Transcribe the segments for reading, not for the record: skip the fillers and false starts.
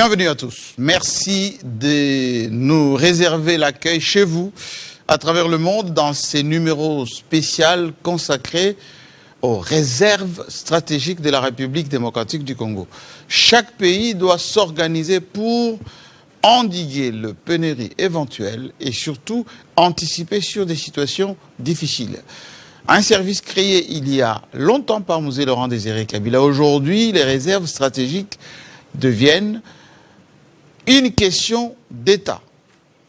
Bienvenue à tous. Merci de nous réserver l'accueil chez vous à travers le monde dans ces numéros spéciaux consacrés aux réserves stratégiques de la République démocratique du Congo. Chaque pays doit s'organiser pour endiguer le pénurie éventuel et surtout anticiper sur des situations difficiles. Un service créé il y a longtemps par Mzee Laurent Désiré Kabila. Aujourd'hui, les réserves stratégiques deviennent une question d'État,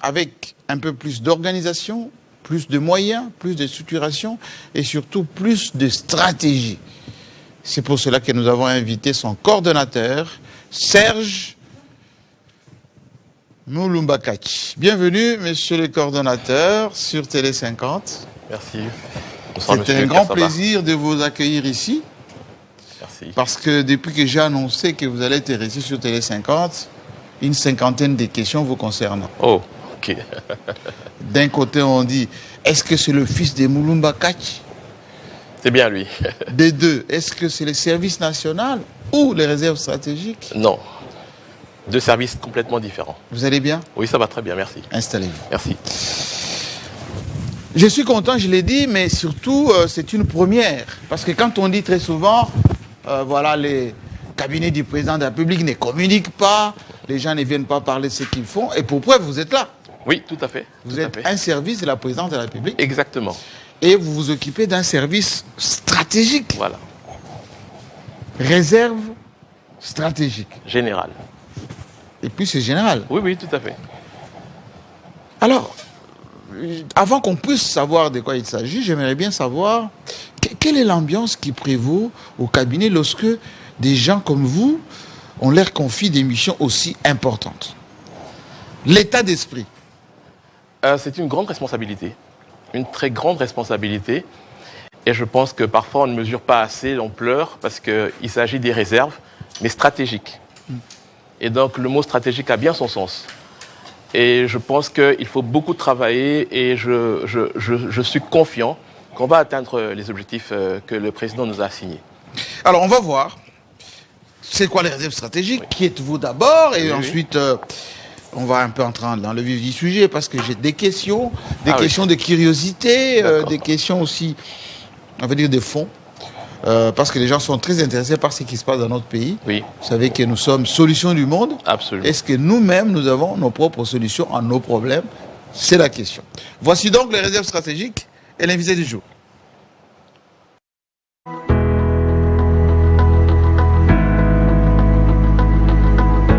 avec un peu plus d'organisation, plus de moyens, plus de structuration et surtout plus de stratégie. C'est pour cela que nous avons invité son coordonnateur, Serge Mulumba Kachi. Bienvenue, monsieur le coordonnateur, sur Télé 50. Merci. C'est un grand plaisir de vous accueillir ici. Merci. Parce que depuis que j'ai annoncé que vous allez être ici sur Télé 50, une cinquantaine de questions vous concernant. Oh, ok. D'un côté, on dit, est-ce que c'est le fils de Mulumba Kachi? C'est bien lui. Des deux, est-ce que c'est le service national ou les réserves stratégiques? Non. Deux services complètement différents. Vous allez bien? Oui, ça va très bien, merci. Installez-vous. Merci. Je suis content, je l'ai dit, mais surtout, c'est une première. Parce que quand on dit très souvent, voilà, les cabinets du président de la République ne communiquent pas, les gens ne viennent pas parler de ce qu'ils font, et pour preuve, vous êtes là. Oui, tout à fait. Vous êtes un service de la présidence de la République. Exactement. Et vous vous occupez d'un service stratégique. Voilà. Réserve stratégique. Général. Et puis c'est général. Oui, oui, tout à fait. Alors, avant qu'on puisse savoir de quoi il s'agit, j'aimerais bien savoir quelle est l'ambiance qui prévaut au cabinet lorsque des gens comme vous, on leur confie des missions aussi importantes. L'état d'esprit. C'est une grande responsabilité. Une très grande responsabilité. Et je pense que parfois on ne mesure pas assez l'ampleur parce qu'il s'agit des réserves, mais stratégiques. Et donc le mot stratégique a bien son sens. Et je pense qu'il faut beaucoup travailler et je suis confiant qu'on va atteindre les objectifs que le président nous a assignés. Alors on va voir. C'est quoi les réserves stratégiques? Oui. Qui êtes-vous d'abord? Et ensuite, on va un peu entrer dans le vif du sujet parce que j'ai des questions, de curiosité, des questions aussi, on va dire, de fond. Parce que les gens sont très intéressés par ce qui se passe dans notre pays. Oui. Vous savez que nous sommes solutions du monde. Absolument. Est-ce que nous-mêmes, nous avons nos propres solutions à nos problèmes? C'est la question. Voici donc les réserves stratégiques et l'invité du jour.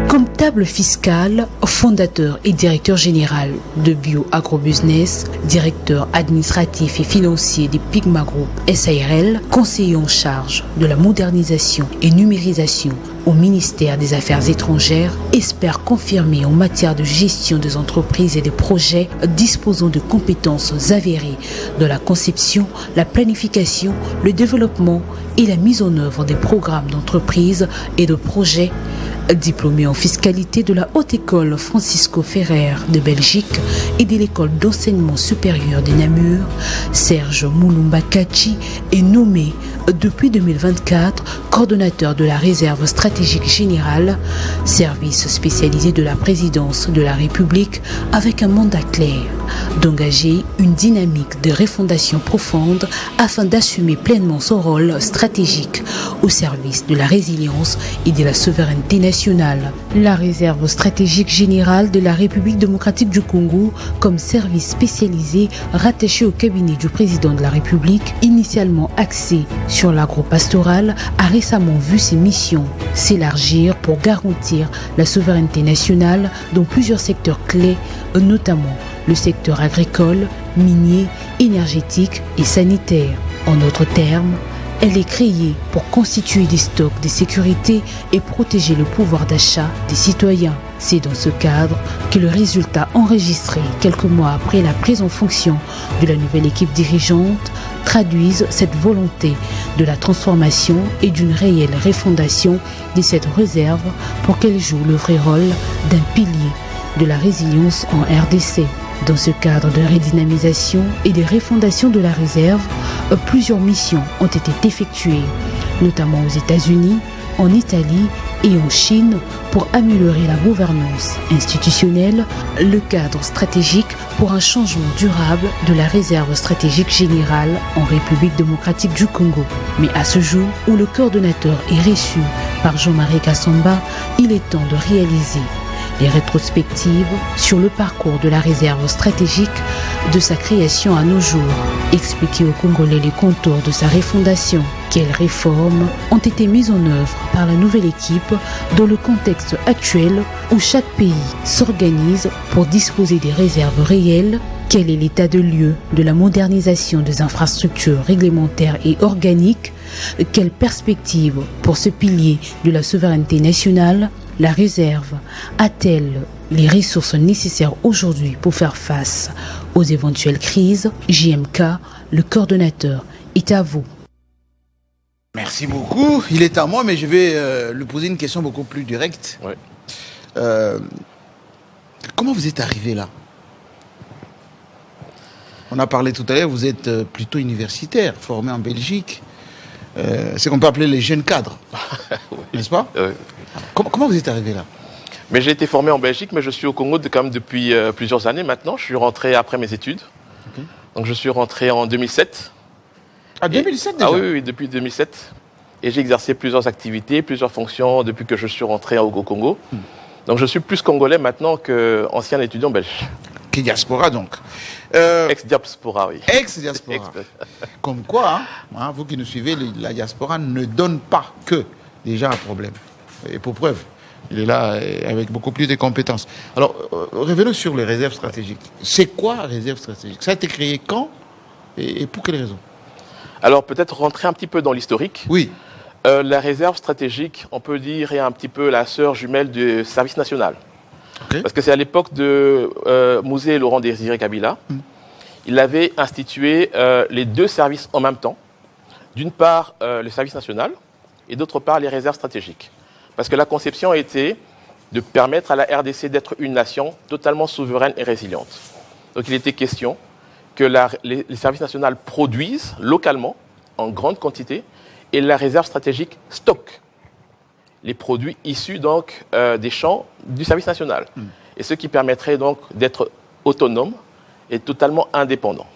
Comptable fiscal, fondateur et directeur général de Bio Agrobusiness, directeur administratif et financier des Pigma Group SARL, conseiller en charge de la modernisation et numérisation au ministère des Affaires étrangères, expert confirmé en matière de gestion des entreprises et des projets, disposant de compétences avérées dans la conception, la planification, le développement et la mise en œuvre des programmes d'entreprise et de projets. Diplômé en fiscalité de la Haute École Francisco Ferrer de Belgique et de l'École d'enseignement supérieur de Namur, Serge Mulumba Kachi est nommé depuis 2024 coordonnateur de la réserve stratégique générale, service spécialisé de la présidence de la République avec un mandat clair d'engager une dynamique de refondation profonde afin d'assumer pleinement son rôle stratégique au service de la résilience et de la souveraineté nationale. La réserve stratégique générale de la République démocratique du Congo, comme service spécialisé rattaché au cabinet du président de la République, initialement axé sur l'agro-pastoral, a récemment vu ses missions s'élargir pour garantir la souveraineté nationale dans plusieurs secteurs clés, notamment le secteur agricole, minier, énergétique et sanitaire. En d'autres termes, elle est créée pour constituer des stocks de sécurité et protéger le pouvoir d'achat des citoyens. C'est dans ce cadre que le résultat enregistré quelques mois après la prise en fonction de la nouvelle équipe dirigeante traduisent cette volonté de la transformation et d'une réelle refondation de cette réserve pour qu'elle joue le vrai rôle d'un pilier de la résilience en RDC. Dans ce cadre de redynamisation et de refondation de la réserve, plusieurs missions ont été effectuées, notamment aux États-Unis, en Italie et en Chine pour améliorer la gouvernance institutionnelle, le cadre stratégique pour un changement durable de la réserve stratégique générale en République démocratique du Congo. Mais à ce jour où le coordonnateur est reçu par Jean-Marie Kassamba, il est temps de réaliser les rétrospectives sur le parcours de la réserve stratégique de sa création à nos jours, expliquer aux Congolais les contours de sa refondation. Quelles réformes ont été mises en œuvre par la nouvelle équipe dans le contexte actuel où chaque pays s'organise pour disposer des réserves réelles? Quel est l'état de lieu de la modernisation des infrastructures réglementaires et organiques? Quelle perspective pour ce pilier de la souveraineté nationale? La réserve a-t-elle les ressources nécessaires aujourd'hui pour faire face aux éventuelles crises? JMK, le coordonnateur, est à vous. Merci beaucoup. Il est à moi, mais je vais lui poser une question beaucoup plus directe. Oui. Comment vous êtes arrivé là? On a parlé tout à l'heure, vous êtes plutôt universitaire, formé en Belgique. C'est qu'on peut appeler les jeunes cadres, Oui. n'est-ce pas? Oui. Comment vous êtes arrivé là? Mais j'ai été formé en Belgique, mais je suis au Congo quand même depuis plusieurs années maintenant. Je suis rentré après mes études. Okay. Donc je suis rentré en 2007. Ah, 2007 déjà? Ah oui, depuis 2007. Et j'ai exercé plusieurs activités, plusieurs fonctions depuis que je suis rentré au Congo. Donc je suis plus congolais maintenant qu'ancien étudiant belge. Qui est diaspora donc? Ex-diaspora, oui. Ex-diaspora. Comme quoi, vous qui nous suivez, la diaspora ne donne pas que déjà un problème. Et pour preuve, il est là avec beaucoup plus de compétences. Alors, revenons sur les réserves stratégiques. C'est quoi réserve stratégique? Ça a été créé quand et pour quelles raisons? Alors peut-être rentrer un petit peu dans l'historique. Oui. La réserve stratégique, on peut dire, est un petit peu la sœur jumelle du service national. Okay. Parce que c'est à l'époque de Mouzé et Laurent Désiré Kabila. Il avait institué les deux services en même temps. D'une part, le service national et d'autre part, les réserves stratégiques. Parce que la conception était de permettre à la RDC d'être une nation totalement souveraine et résiliente. Donc il était question que les services nationaux produisent localement, en grande quantité, et la réserve stratégique stocke les produits issus donc des champs du service national. Et ce qui permettrait donc d'être autonome et totalement indépendant.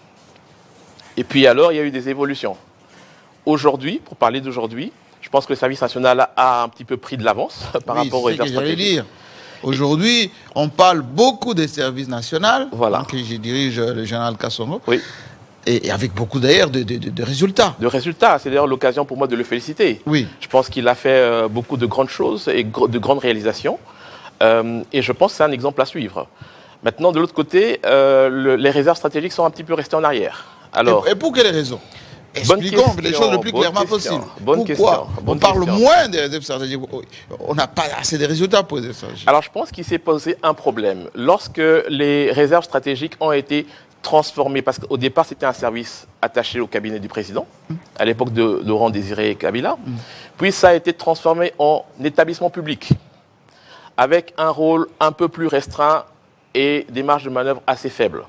Et puis alors, il y a eu des évolutions. Aujourd'hui, pour parler d'aujourd'hui, je pense que le service national a un petit peu pris de l'avance par rapport aux réserves stratégiques. Aujourd'hui, on parle beaucoup des services nationaux, voilà. Que je dirige le général Kassongo, oui. et avec beaucoup d'ailleurs de résultats. De résultats, c'est d'ailleurs l'occasion pour moi de le féliciter. Oui. Je pense qu'il a fait beaucoup de grandes choses et de grandes réalisations, et je pense que c'est un exemple à suivre. Maintenant, de l'autre côté, les réserves stratégiques sont un petit peu restées en arrière. Alors, et pour quelles raisons? Expliquons les choses le plus clairement possible. Pourquoi on parle moins des réserves stratégiques? On n'a pas assez de résultats pour les réserves stratégiques. Alors, je pense qu'il s'est posé un problème. Lorsque les réserves stratégiques ont été transformées, parce qu'au départ, c'était un service attaché au cabinet du président, à l'époque de Laurent Désiré Kabila, puis ça a été transformé en établissement public, avec un rôle un peu plus restreint et des marges de manœuvre assez faibles.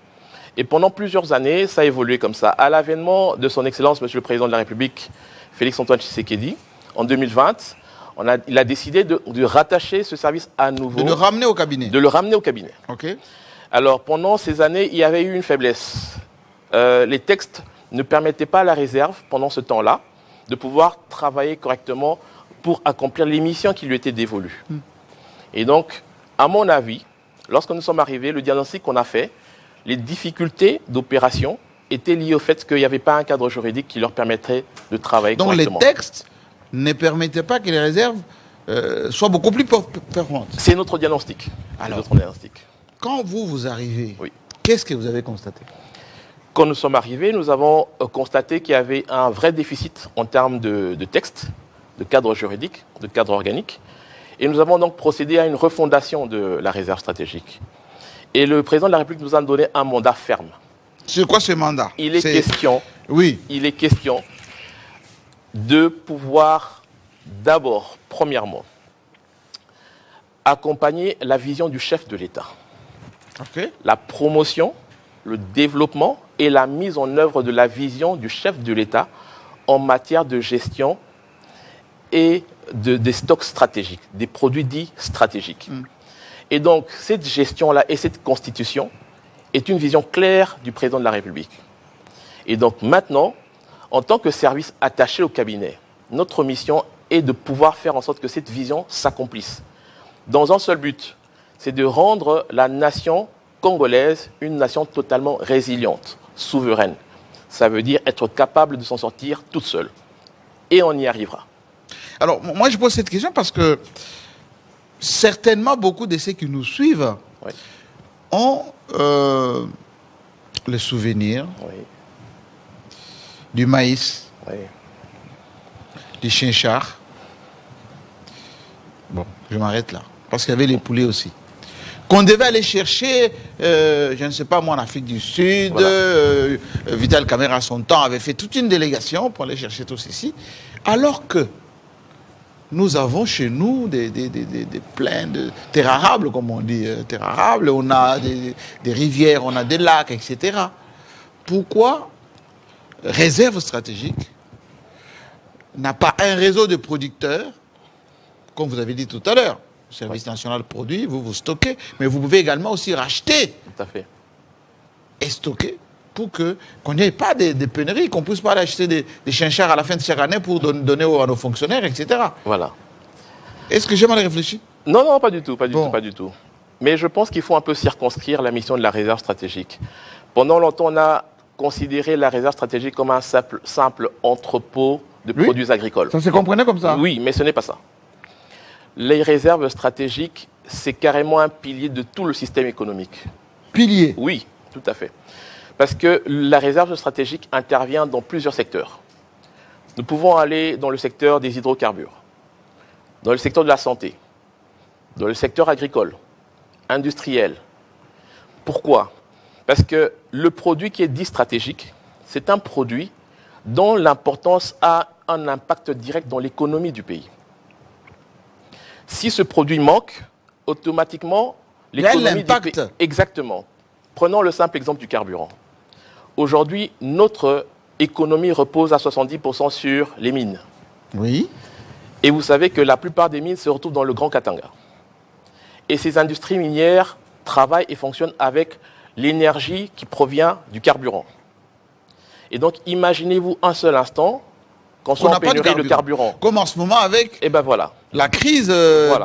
Et pendant plusieurs années, ça a évolué comme ça. À l'avènement de son Excellence, Monsieur le Président de la République, Félix-Antoine Tshisekedi, en 2020, il a décidé de rattacher ce service à nouveau. De le ramener au cabinet. De le ramener au cabinet. Okay. Alors, pendant ces années, il y avait eu une faiblesse. Les textes ne permettaient pas à la réserve, pendant ce temps-là, de pouvoir travailler correctement pour accomplir les missions qui lui étaient dévolues. Et donc, à mon avis, lorsque nous sommes arrivés, le diagnostic qu'on a fait, les difficultés d'opération étaient liées au fait qu'il n'y avait pas un cadre juridique qui leur permettrait de travailler correctement. Donc les textes ne permettaient pas que les réserves soient beaucoup plus performantes. C'est notre diagnostic. Alors, notre diagnostic. Quand vous arrivez, oui. Qu'est-ce que vous avez constaté? Quand nous sommes arrivés, nous avons constaté qu'il y avait un vrai déficit en termes de textes, de cadre juridique, de cadre organique. Et nous avons donc procédé à une refondation de la réserve stratégique. Et le président de la République nous a donné un mandat ferme. C'est quoi ce mandat? Il est question de pouvoir d'abord, premièrement, accompagner la vision du chef de l'État. Okay. La promotion, le développement et la mise en œuvre de la vision du chef de l'État en matière de gestion et des stocks stratégiques, des produits dits stratégiques. Et donc, cette gestion-là et cette constitution est une vision claire du président de la République. Et donc maintenant, en tant que service attaché au cabinet, notre mission est de pouvoir faire en sorte que cette vision s'accomplisse. Dans un seul but, c'est de rendre la nation congolaise une nation totalement résiliente, souveraine. Ça veut dire être capable de s'en sortir toute seule. Et on y arrivera. Alors, moi, je pose cette question parce que certainement beaucoup de ceux qui nous suivent ont le souvenir du maïs, du chinchard. Bon, je m'arrête là. Parce qu'il y avait les poulets aussi. Qu'on devait aller chercher, je ne sais pas moi, en Afrique du Sud. Voilà. Vital Kamerhe, à son temps, avait fait toute une délégation pour aller chercher tout ceci. Alors que nous avons chez nous des plaines de terres arables, comme on dit, terres arables. On a des rivières, on a des lacs, etc. Pourquoi réserve stratégique n'a pas un réseau de producteurs, comme vous avez dit tout à l'heure? Le service national produit, vous stockez, mais vous pouvez également aussi racheter. Tout à fait. Et stocker pour qu'on n'ait pas de pénuries, qu'on ne puisse pas acheter des chinchards à la fin de chaque année pour donner à nos fonctionnaires, etc. Voilà. Est-ce que j'ai mal réfléchi? Non, pas du tout, pas du tout. Mais je pense qu'il faut un peu circonscrire la mission de la réserve stratégique. Pendant longtemps, on a considéré la réserve stratégique comme un simple entrepôt de produits agricoles. Ça se comprenait comme ça? Oui, mais ce n'est pas ça. Les réserves stratégiques, c'est carrément un pilier de tout le système économique. Pilier? Oui, tout à fait. Parce que la réserve stratégique intervient dans plusieurs secteurs. Nous pouvons aller dans le secteur des hydrocarbures, dans le secteur de la santé, dans le secteur agricole, industriel. Pourquoi? Parce que le produit qui est dit stratégique, c'est un produit dont l'importance a un impact direct dans l'économie du pays. Si ce produit manque, automatiquement, l'économie du pays... Exactement. Prenons le simple exemple du carburant. Aujourd'hui, notre économie repose à 70% sur les mines. Oui. Et vous savez que la plupart des mines se retrouvent dans le Grand Katanga. Et ces industries minières travaillent et fonctionnent avec l'énergie qui provient du carburant. Et donc, imaginez-vous un seul instant qu'on soit en pénurie de carburant. Comme en ce moment avec la crise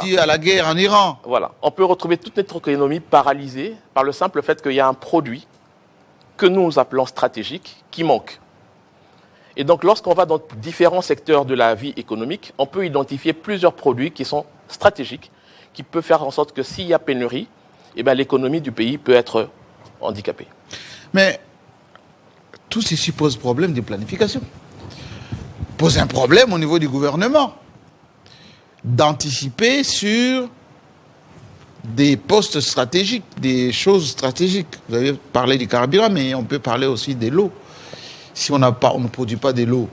due à la guerre en Iran. Voilà. On peut retrouver toute notre économie paralysée par le simple fait qu'il y a un produit que nous appelons stratégique qui manque. Et donc, lorsqu'on va dans différents secteurs de la vie économique, on peut identifier plusieurs produits qui sont stratégiques, qui peuvent faire en sorte que s'il y a pénurie, l'économie du pays peut être handicapée. Mais tout ceci pose problème de planification. Pose un problème au niveau du gouvernement d'anticiper sur des postes stratégiques, des choses stratégiques. Vous avez parlé du carburant, mais on peut parler aussi de l'eau. Si on ne produit pas de l'eau,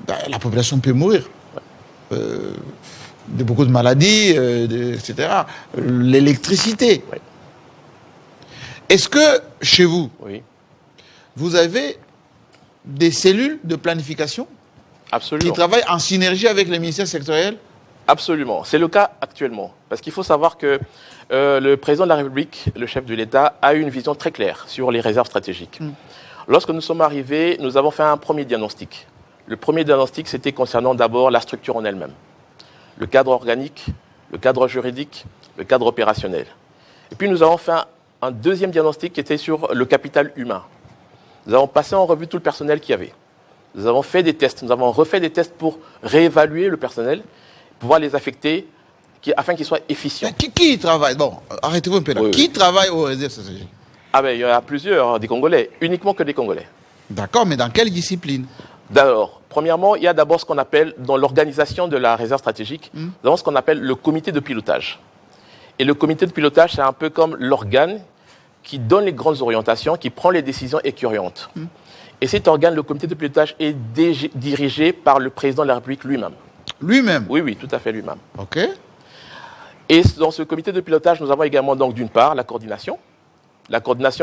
la population peut mourir. De beaucoup de maladies, etc. L'électricité. Oui. Est-ce que chez vous, vous avez des cellules de planification qui travaillent en synergie avec les ministères sectoriels? Absolument. C'est le cas actuellement. Parce qu'il faut savoir que le président de la République, le chef de l'État, a eu une vision très claire sur les réserves stratégiques. Lorsque nous sommes arrivés, nous avons fait un premier diagnostic. Le premier diagnostic, c'était concernant d'abord la structure en elle-même. Le cadre organique, le cadre juridique, le cadre opérationnel. Et puis nous avons fait un deuxième diagnostic qui était sur le capital humain. Nous avons passé en revue tout le personnel qu'il y avait. Nous avons fait des tests, nous avons refait des tests pour réévaluer le personnel, pouvoir les affecter afin qu'ils soient efficients. Qui travaille? Bon, arrêtez-vous un peu là. Qui travaille aux réserves stratégiques? Il y en a plusieurs, des Congolais, uniquement que des Congolais. D'accord, mais dans quelle discipline? D'abord, premièrement, il y a d'abord ce qu'on appelle, dans l'organisation de la réserve stratégique, nous avons ce qu'on appelle le comité de pilotage. Et le comité de pilotage, c'est un peu comme l'organe qui donne les grandes orientations, qui prend les décisions et qui oriente. Et cet organe, le comité de pilotage, est dirigé par le président de la République lui-même. Lui-même? Oui, tout à fait lui-même. OK. Et dans ce comité de pilotage, nous avons également donc d'une part la coordination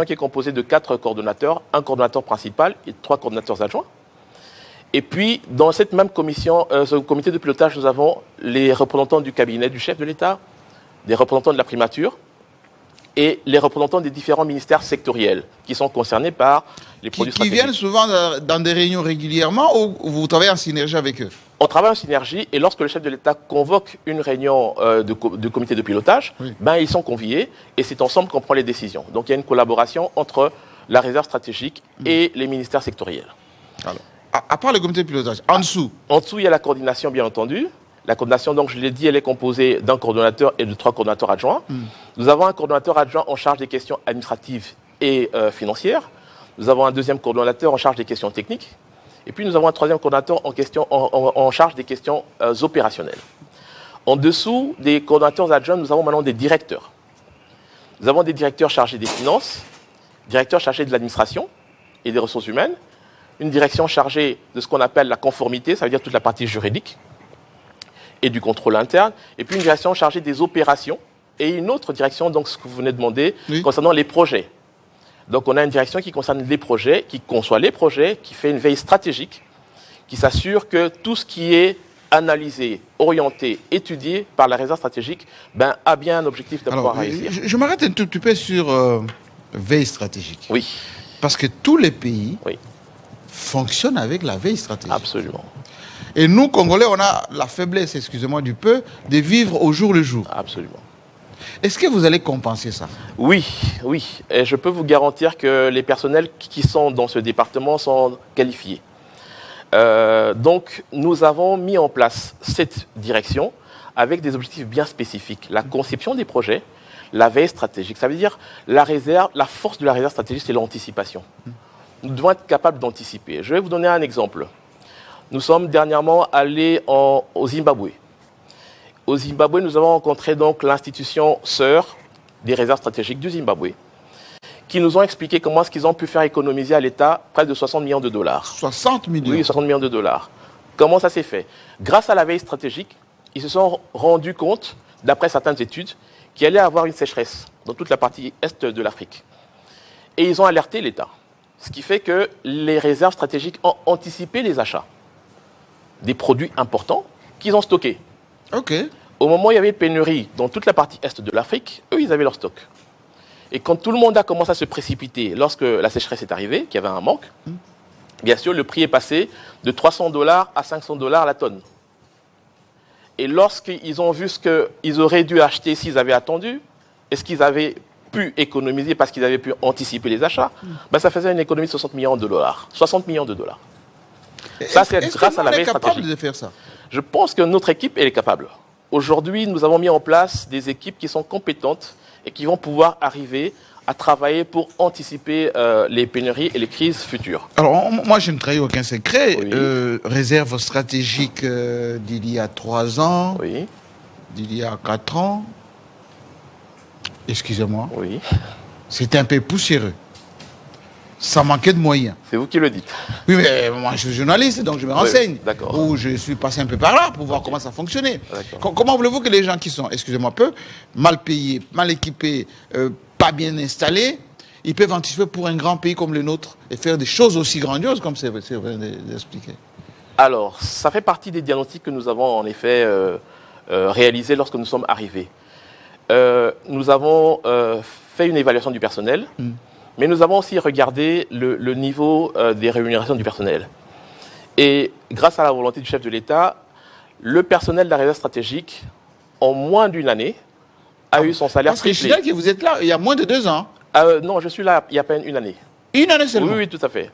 qui est composée de 4 coordonnateurs, un coordonnateur principal et 3 coordonnateurs adjoints. Et puis, dans cette même commission, ce comité de pilotage, nous avons les représentants du cabinet du chef de l'État, des représentants de la primature et les représentants des différents ministères sectoriels qui sont concernés par les produits stratégiques. Qui viennent souvent dans des réunions régulièrement ou vous travaillez en synergie avec eux? On travaille en synergie et lorsque le chef de l'État convoque une réunion de comité de pilotage, oui, ils sont conviés et c'est ensemble qu'on prend les décisions. Donc il y a une collaboration entre la réserve stratégique et les ministères sectoriels. Alors, à part le comité de pilotage, en dessous? En dessous, il y a la coordination, bien entendu. La coordination, donc, je l'ai dit, elle est composée d'un coordonnateur et de 3 coordonnateurs adjoints. Nous avons un coordonnateur adjoint en charge des questions administratives et financières. Nous avons un deuxième coordonnateur en charge des questions techniques. Et puis, nous avons un troisième coordonnateur en charge des questions opérationnelles. En dessous des coordonnateurs adjoints, nous avons maintenant des directeurs. Nous avons des directeurs chargés des finances, directeurs chargés de l'administration et des ressources humaines, une direction chargée de ce qu'on appelle la conformité, ça veut dire toute la partie juridique et du contrôle interne, et puis une direction chargée des opérations, et une autre direction, donc ce que vous venez de demander, oui, concernant les projets. Donc on a une direction qui concerne les projets, qui conçoit les projets, qui fait une veille stratégique, qui s'assure que tout ce qui est analysé, orienté, étudié par la réserve stratégique, a bien un objectif de pouvoir réussir. Je m'arrête un tout petit peu sur veille stratégique. Oui. Parce que tous les pays, oui, fonctionnent avec la veille stratégique. Absolument. Et nous, Congolais, on a la faiblesse, excusez-moi du peu, de vivre au jour le jour. Absolument. Est-ce que vous allez compenser ça? Oui, oui. Et je peux vous garantir que les personnels qui sont dans ce département sont qualifiés. Donc, nous avons mis en place cette direction avec des objectifs bien spécifiques. La conception des projets, la veille stratégique. Ça veut dire la force de la réserve stratégique, c'est l'anticipation. Nous devons être capables d'anticiper. Je vais vous donner un exemple. Nous sommes dernièrement allés au Zimbabwe. Au Zimbabwe, nous avons rencontré donc l'institution sœur des réserves stratégiques du Zimbabwe, qui nous ont expliqué comment est-ce qu'ils ont pu faire économiser à l'État près de 60 millions de dollars. 60 millions? Oui, 60 millions de dollars. Comment ça s'est fait? Grâce à la veille stratégique, ils se sont rendus compte, d'après certaines études, qu'il allait avoir une sécheresse dans toute la partie est de l'Afrique. Et ils ont alerté l'État. Ce qui fait que les réserves stratégiques ont anticipé les achats des produits importants qu'ils ont stockés. Ok. Au moment où il y avait une pénurie dans toute la partie est de l'Afrique, eux, ils avaient leur stock. Et quand tout le monde a commencé à se précipiter lorsque la sécheresse est arrivée, qu'il y avait un manque, bien sûr, le prix est passé de 300 $ à 500 $ la tonne. Et lorsqu'ils ont vu ce qu'ils auraient dû acheter s'ils avaient attendu, et ce qu'ils avaient pu économiser parce qu'ils avaient pu anticiper les achats, ça faisait une économie de 60 millions de dollars. 60 millions de dollars. Ça, c'est grâce à la veille stratégique. De faire ça? Je pense que notre équipe, elle est capable. Aujourd'hui, nous avons mis en place des équipes qui sont compétentes et qui vont pouvoir arriver à travailler pour anticiper les pénuries et les crises futures. Alors, moi, je ne trahis aucun secret. Oui. Réserve stratégique d'il y a 3 ans, oui, d'il y a 4 ans. Excusez-moi. Oui. C'était un peu poussiéreux. Ça manquait de moyens. C'est vous qui le dites. Oui, mais moi, je suis journaliste, donc je me renseigne. Oui, d'accord. Ou je suis passé un peu par là pour voir comment ça fonctionnait. Comment voulez-vous que les gens qui sont, excusez-moi peu, mal payés, mal équipés, pas bien installés, ils peuvent anticiper pour un grand pays comme le nôtre et faire des choses aussi grandioses comme c'est vrai d'expliquer? Alors, ça fait partie des diagnostics que nous avons en effet réalisés lorsque nous sommes arrivés. Nous avons fait une évaluation du personnel. Mais nous avons aussi regardé le niveau des rémunérations du personnel. Et grâce à la volonté du chef de l'État, le personnel de la réserve stratégique, en moins d'une année, a eu son salaire triplé. Parce que je sais que vous êtes là il y a moins de 2 ans. Non, je suis là il y a à peine une année. Une année seulement? Oui, tout à fait.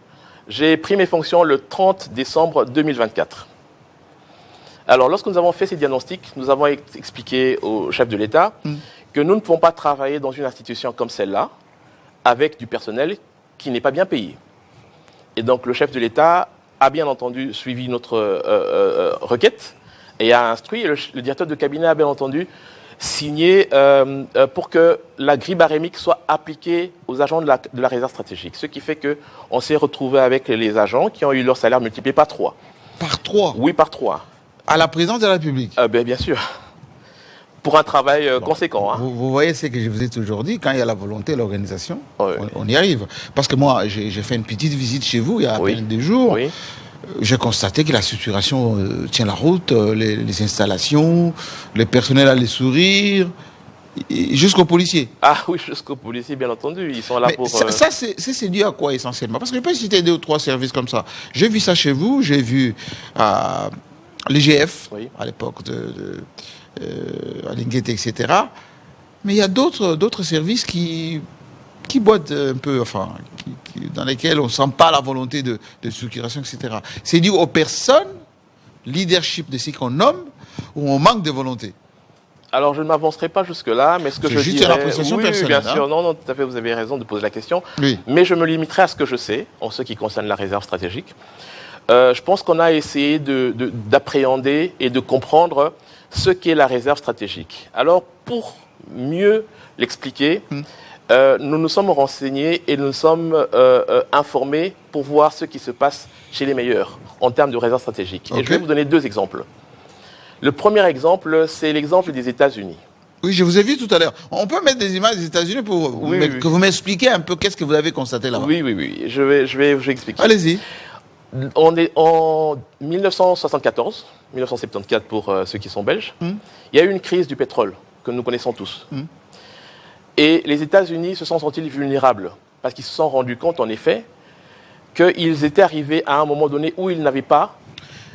J'ai pris mes fonctions le 30 décembre 2024. Alors, lorsque nous avons fait ces diagnostics, nous avons expliqué au chef de l'État que nous ne pouvons pas travailler dans une institution comme celle-là, avec du personnel qui n'est pas bien payé. Et donc le chef de l'État a bien entendu suivi notre requête et a instruit, et le directeur de cabinet a bien entendu signé pour que la grille barémique soit appliquée aux agents de la réserve stratégique. Ce qui fait qu'on s'est retrouvé avec les agents qui ont eu leur salaire multiplié par 3. Par 3? Oui, par 3. À la présidence de la République? Bien sûr. Pour un travail conséquent. Hein. Vous voyez ce que je vous ai toujours dit, quand il y a la volonté, l'organisation, oui, on y arrive. Parce que moi, j'ai fait une petite visite chez vous il y a à peine 2 jours. Oui. j'ai constaté que la structuration tient la route, les installations, les personnels à les sourire, jusqu'aux policiers. Ah oui, jusqu'aux policiers, bien entendu. Ils sont là Mais pour... ça c'est dû à quoi essentiellement? Parce que je peux citer 2 ou 3 services comme ça. J'ai vu ça chez vous, j'ai vu l'IGF, Oui. à l'époque à Linguette, etc. Mais il y a d'autres services qui boitent un peu, enfin, dans lesquels on ne sent pas la volonté de structuration, etc. C'est dû aux personnes, leadership de ce qu'on nomme, ou on manque de volonté? Alors, je ne m'avancerai pas jusque-là, mais ce que C'est je juste dirais... une appréciation oui, personnelle, bien sûr. hein. Non, tout à fait, vous avez raison de poser la question. Oui. Mais je me limiterai à ce que je sais, en ce qui concerne la réserve stratégique. Je pense qu'on a essayé d'appréhender et de comprendre ce qu'est la réserve stratégique. Alors, pour mieux l'expliquer, nous nous sommes renseignés et nous nous sommes informés pour voir ce qui se passe chez les meilleurs en termes de réserve stratégique. Okay. Et je vais vous donner 2 exemples. Le premier exemple, c'est l'exemple des États-Unis. Oui, je vous ai vu tout à l'heure. On peut mettre des images des États-Unis pour que vous m'expliquiez un peu qu'est-ce que vous avez constaté là-bas. Oui. Je vais expliquer. Allez-y. On est en 1974 pour ceux qui sont belges. Il y a eu une crise du pétrole que nous connaissons tous. Et les États-Unis se sont sentis vulnérables parce qu'ils se sont rendus compte, en effet, qu'ils étaient arrivés à un moment donné où ils n'avaient pas...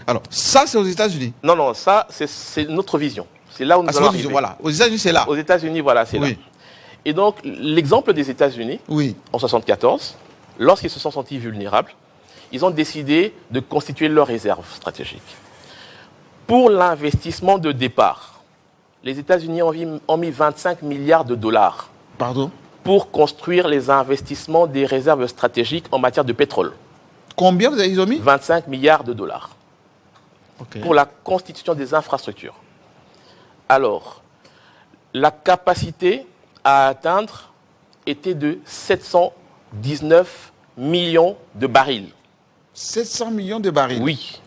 Alors, ça, c'est aux États-Unis. Non, ça, c'est notre vision. C'est là où nous allons arriver. Voilà. Aux États-Unis, c'est là. Aux États-Unis, voilà, c'est là. Et donc, l'exemple des États-Unis, en 1974, lorsqu'ils se sont sentis vulnérables, ils ont décidé de constituer leur réserve stratégique. Pour l'investissement de départ, les États-Unis ont mis 25 milliards de dollars pour construire les investissements des réserves stratégiques en matière de pétrole. Combien vous avez mis? 25 milliards de dollars pour la constitution des infrastructures. Alors, la capacité à atteindre était de 719 millions de barils. 700 millions de barils. Oui.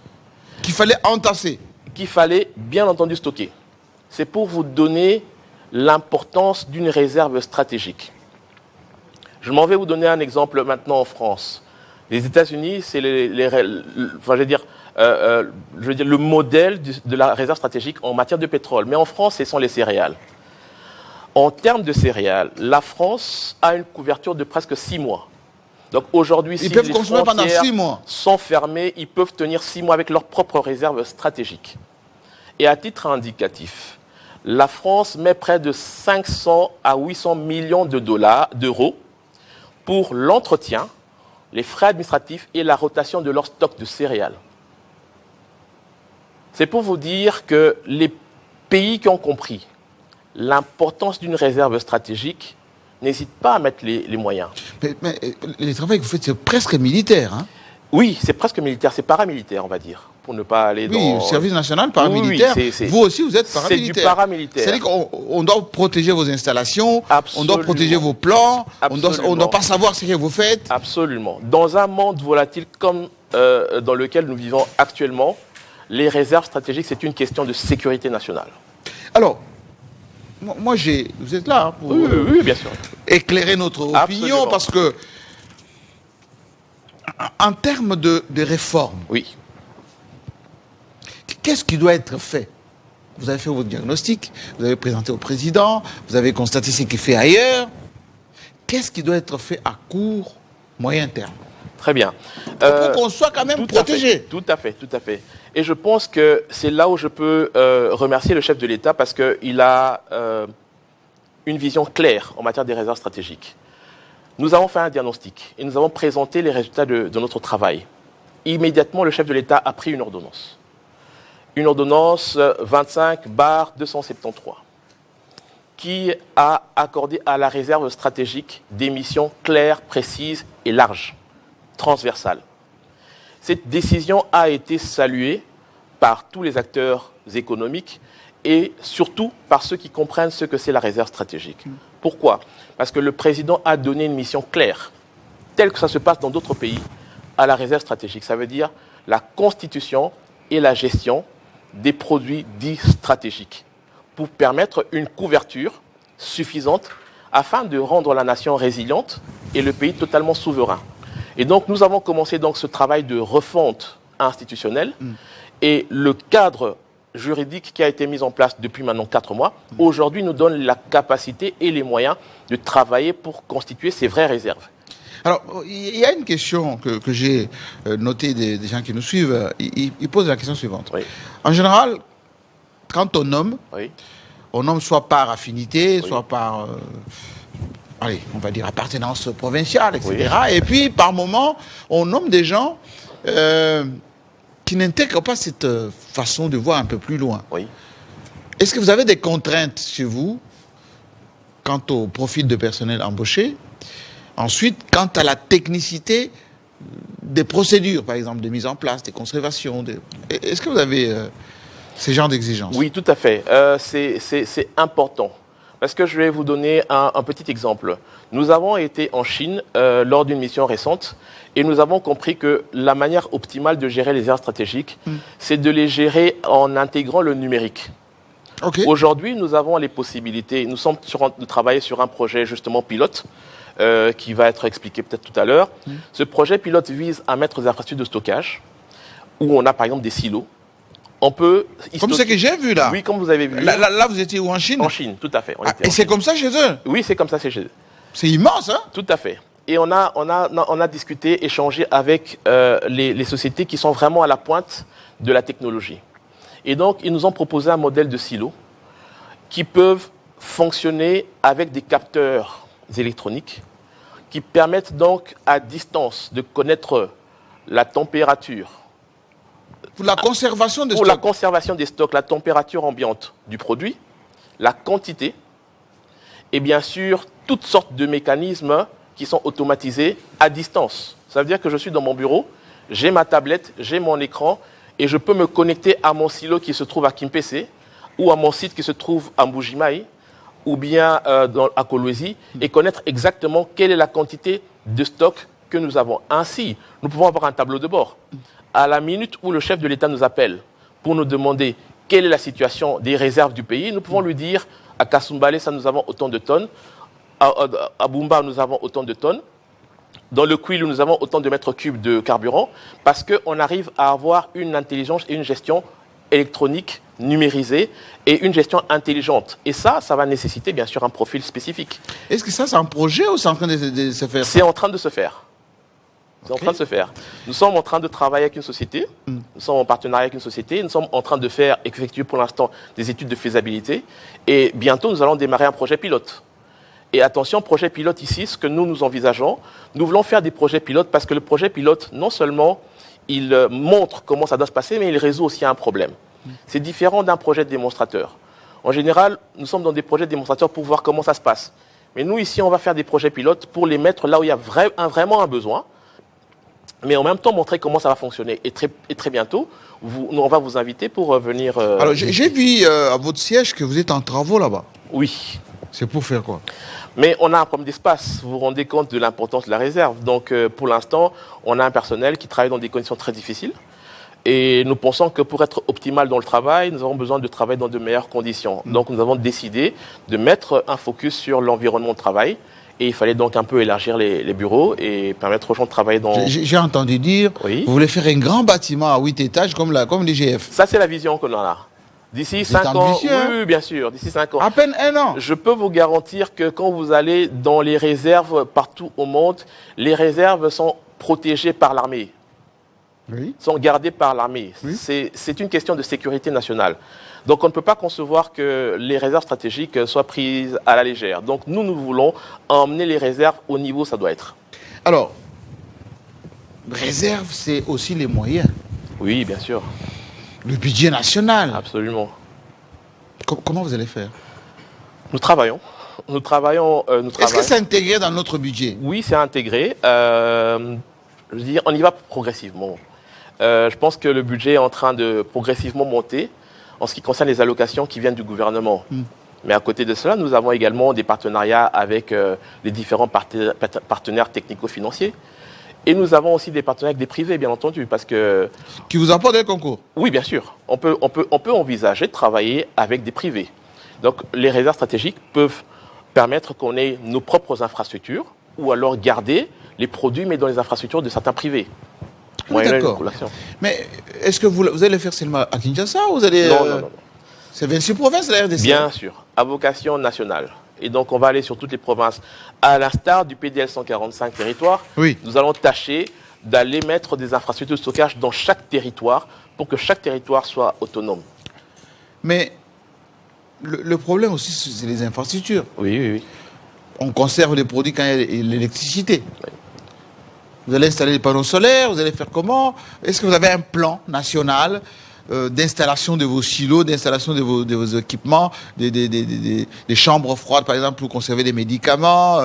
Qu'il fallait entasser. Qu'il fallait, bien entendu, stocker. C'est pour vous donner l'importance d'une réserve stratégique. Je m'en vais vous donner un exemple maintenant en France. Les États-Unis, c'est le modèle de la réserve stratégique en matière de pétrole. Mais en France, ce sont les céréales. En termes de céréales, la France a une couverture de presque 6 mois. Donc aujourd'hui, si les frontières sont fermées, ils peuvent tenir 6 mois avec leurs propres réserves stratégiques. Et à titre indicatif, la France met près de 500 à 800 millions d'euros pour l'entretien, les frais administratifs et la rotation de leur stock de céréales. C'est pour vous dire que les pays qui ont compris l'importance d'une réserve stratégique n'hésitent pas à mettre les moyens. Mais le travail que vous faites, c'est presque militaire, hein? Oui, c'est presque militaire, c'est paramilitaire, on va dire, pour ne pas aller dans... Oui, service national paramilitaire. Oui, vous aussi, vous êtes paramilitaire. C'est du paramilitaire. C'est-à-dire qu'on doit protéger vos installations, Absolument. On doit protéger vos plans, on ne doit pas savoir ce que vous faites. Absolument. Dans un monde volatile comme dans lequel nous vivons actuellement, les réserves stratégiques, c'est une question de sécurité nationale. Alors, moi, vous êtes là pour oui, bien sûr. Éclairer notre opinion. Absolument. Parce que, en termes de réforme, qu'est-ce qui doit être fait? Vous avez fait votre diagnostic, vous avez présenté au président, vous avez constaté ce qui est fait ailleurs. Qu'est-ce qui doit être fait à court, moyen terme? Très bien. Pour qu'on soit quand même protégé. Tout à fait. Et je pense que c'est là où je peux remercier le chef de l'État parce qu'il a une vision claire en matière des réserves stratégiques. Nous avons fait un diagnostic et nous avons présenté les résultats de notre travail. Immédiatement, le chef de l'État a pris une ordonnance. Une ordonnance 25/273 qui a accordé à la réserve stratégique des missions claires, précises et larges, transversales. Cette décision a été saluée par tous les acteurs économiques et surtout par ceux qui comprennent ce que c'est la réserve stratégique. Pourquoi? Parce que le président a donné une mission claire, telle que ça se passe dans d'autres pays, à la réserve stratégique. Ça veut dire la constitution et la gestion des produits dits stratégiques pour permettre une couverture suffisante afin de rendre la nation résiliente et le pays totalement souverain. Et donc nous avons commencé donc ce travail de refonte institutionnel. Et le cadre juridique qui a été mis en place depuis maintenant 4 mois, aujourd'hui nous donne la capacité et les moyens de travailler pour constituer ces vraies réserves. Alors, il y a une question que j'ai notée des gens qui nous suivent. Ils posent la question suivante. Oui. En général, quand on nomme, Oui. on nomme soit par affinité, soit par, allez, on va dire appartenance provinciale, etc. Oui. Et puis, par moment, on nomme des gens qui n'intègrent pas cette façon de voir un peu plus loin. Oui. Est-ce que vous avez des contraintes chez vous quant au profil de personnel embauché? Ensuite, quant à la technicité des procédures, par exemple, de mise en place, des conservations, est-ce que vous avez ces genres d'exigences? Oui, tout à fait. C'est important. Parce que je vais vous donner un petit exemple. Nous avons été en Chine lors d'une mission récente et nous avons compris que la manière optimale de gérer les aires stratégiques, c'est de les gérer en intégrant le numérique. Okay. Aujourd'hui, nous avons les possibilités. Nous sommes de travailler sur un projet justement pilote qui va être expliqué peut-être tout à l'heure. Ce projet pilote vise à mettre des infrastructures de stockage où on a par exemple des silos. On peut comme ce que j'ai vu là. Oui, comme vous avez vu. Là, vous étiez où, en Chine? En Chine, tout à fait. Et c'est comme ça chez eux? Oui, c'est comme ça chez eux. C'est immense, hein? Tout à fait. Et on a discuté, échangé avec les sociétés qui sont vraiment à la pointe de la technologie. Et donc, ils nous ont proposé un modèle de silo qui peuvent fonctionner avec des capteurs électroniques qui permettent donc à distance de connaître la température. Pour la conservation des Pour stocks. la conservation des stocks, la température ambiante du produit, la quantité et bien sûr toutes sortes de mécanismes qui sont automatisés à distance. Ça veut dire que je suis dans mon bureau, j'ai ma tablette, j'ai mon écran et je peux me connecter à mon silo qui se trouve à Kimpese ou à mon site qui se trouve à Mbujimayi ou bien à Kolwezi et connaître exactement quelle est la quantité de stock que nous avons. Ainsi, nous pouvons avoir un tableau de bord. À la minute où le chef de l'État nous appelle pour nous demander quelle est la situation des réserves du pays, nous pouvons lui dire à Kasumbalé, ça nous avons autant de tonnes, à Bumba, nous avons autant de tonnes, dans le Kwilu, nous avons autant de mètres cubes de carburant, parce qu'on arrive à avoir une intelligence et une gestion électronique numérisée et une gestion intelligente. Et ça va nécessiter bien sûr un profil spécifique. Est-ce que ça, c'est un projet ou c'est en train de se faire? C'est en train de se faire. C'est en train de se faire. Nous sommes en train de travailler avec une société, nous sommes en partenariat avec une société, nous sommes en train de effectuer pour l'instant des études de faisabilité et bientôt nous allons démarrer un projet pilote. Et attention, projet pilote ici, ce que nous envisageons, nous voulons faire des projets pilotes parce que le projet pilote, non seulement il montre comment ça doit se passer, mais il résout aussi un problème. C'est différent d'un projet de démonstrateur. En général, nous sommes dans des projets de démonstrateurs pour voir comment ça se passe. Mais nous, ici, on va faire des projets pilotes pour les mettre là où il y a vraiment un besoin, mais en même temps montrer comment ça va fonctionner. Et très bientôt, on va vous inviter pour venir... Alors, j'ai vu à votre siège que vous êtes en travaux là-bas. Oui. C'est pour faire quoi? Mais on a un problème d'espace. Vous vous rendez compte de l'importance de la réserve. Donc, pour l'instant, on a un personnel qui travaille dans des conditions très difficiles. Et nous pensons que pour être optimal dans le travail, nous avons besoin de travailler dans de meilleures conditions. Donc, nous avons décidé de mettre un focus sur l'environnement de travail. Et il fallait donc un peu élargir les bureaux et permettre aux gens de travailler dans... J'ai entendu dire, oui. Vous voulez faire un grand bâtiment à 8 étages comme l'IGF. Ça, c'est la vision qu'on a là. D'ici 5 ans, oui, bien sûr, d'ici 5 ans. À peine 1 an. Je peux vous garantir que quand vous allez dans les réserves partout au monde, les réserves sont protégées par l'armée. Oui. Sont gardées par l'armée. Oui. C'est une question de sécurité nationale. Donc on ne peut pas concevoir que les réserves stratégiques soient prises à la légère. Donc nous voulons emmener les réserves au niveau où ça doit être. Alors, réserve, c'est aussi les moyens. Oui, bien sûr. Le budget national. Absolument. Comment vous allez faire? Nous travaillons. Est-ce que c'est intégré dans notre budget? Oui, c'est intégré. Je veux dire, on y va progressivement. Je pense que le budget est en train de progressivement monter en ce qui concerne les allocations qui viennent du gouvernement. Mais à côté de cela, nous avons également des partenariats avec les différents partenaires technico-financiers. Et nous avons aussi des partenariats avec des privés, bien entendu, parce que... Qui vous apportent des concours? Oui, bien sûr. On peut envisager de travailler avec des privés. Donc, les réserves stratégiques peuvent permettre qu'on ait nos propres infrastructures ou alors garder les produits, mais dans les infrastructures de certains privés. Oui, d'accord. l'action. Mais est-ce que vous allez faire seulement à Kinshasa ou vous allez... Non. C'est 26 provinces, la RDC? Bien sûr, à vocation nationale. Et donc, on va aller sur toutes les provinces. À l'instar du PDL 145 territoires, Oui. nous allons tâcher d'aller mettre des infrastructures de stockage dans chaque territoire pour que chaque territoire soit autonome. Mais le problème aussi, c'est les infrastructures. Oui. On conserve les produits quand il y a l'électricité. Oui. Vous allez installer des panneaux solaires, vous allez faire comment? Est-ce que vous avez un plan national d'installation de vos silos, d'installation de vos équipements, des chambres froides, par exemple, pour conserver des médicaments,